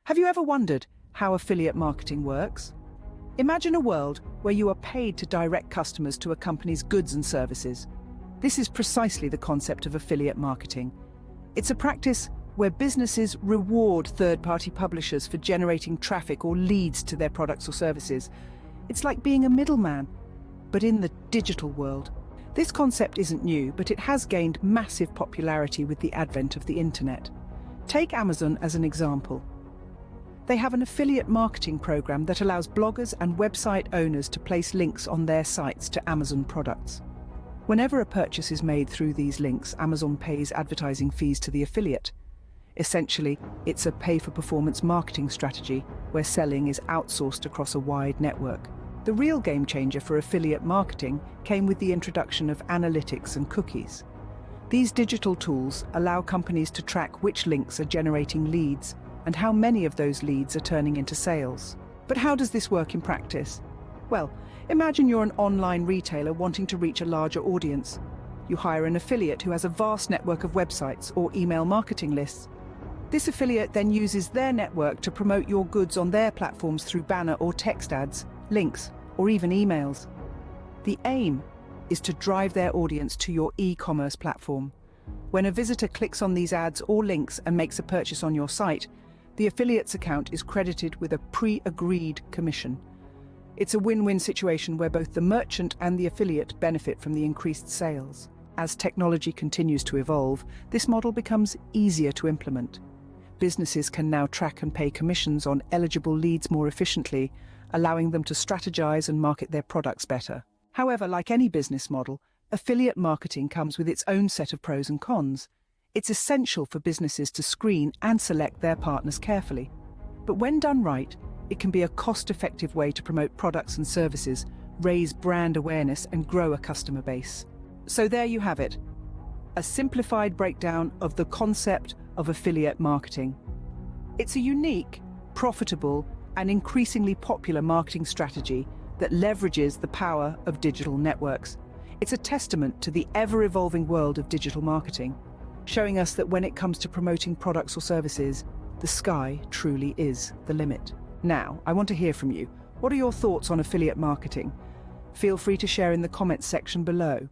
Have you ever wondered how affiliate marketing works? Imagine a world where you are paid to direct customers to a company's goods and services. This is precisely the concept of affiliate marketing. It's a practice where businesses reward third-party publishers for generating traffic or leads to their products or services. It's like being a middleman, but in the digital world. This concept isn't new, but it has gained massive popularity with the advent of the internet. Take Amazon as an example. They have an affiliate marketing program that allows bloggers and website owners to place links on their sites to Amazon products. Whenever a purchase is made through these links, Amazon pays advertising fees to the affiliate. Essentially, it's a pay-for-performance marketing strategy where selling is outsourced across a wide network. The real game changer for affiliate marketing came with the introduction of analytics and cookies. These digital tools allow companies to track which links are generating leads and how many of those leads are turning into sales. But how does this work in practice? Well, imagine you're an online retailer wanting to reach a larger audience. You hire an affiliate who has a vast network of websites or email marketing lists. This affiliate then uses their network to promote your goods on their platforms through banner or text ads, links, or even emails. The aim is to drive their audience to your e-commerce platform. When a visitor clicks on these ads or links and makes a purchase on your site, the affiliate's account is credited with a pre-agreed commission. It's a win-win situation where both the merchant and the affiliate benefit from the increased sales. As technology continues to evolve, this model becomes easier to implement. Businesses can now track and pay commissions on eligible leads more efficiently, allowing them to strategize and market their products better. However, like any business model, affiliate marketing comes with its own set of pros and cons. It's essential for businesses to screen and select their partners carefully. But when done right, it can be a cost-effective way to promote products and services, raise brand awareness, and grow a customer base. So there you have it, a simplified breakdown of the concept of affiliate marketing. It's a unique, profitable, and increasingly popular marketing strategy that leverages the power of digital networks. It's a testament to the ever-evolving world of digital marketing, showing us that when it comes to promoting products or services, the sky truly is the limit. Now, I want to hear from you. What are your thoughts on affiliate marketing? Feel free to share in the comments section below.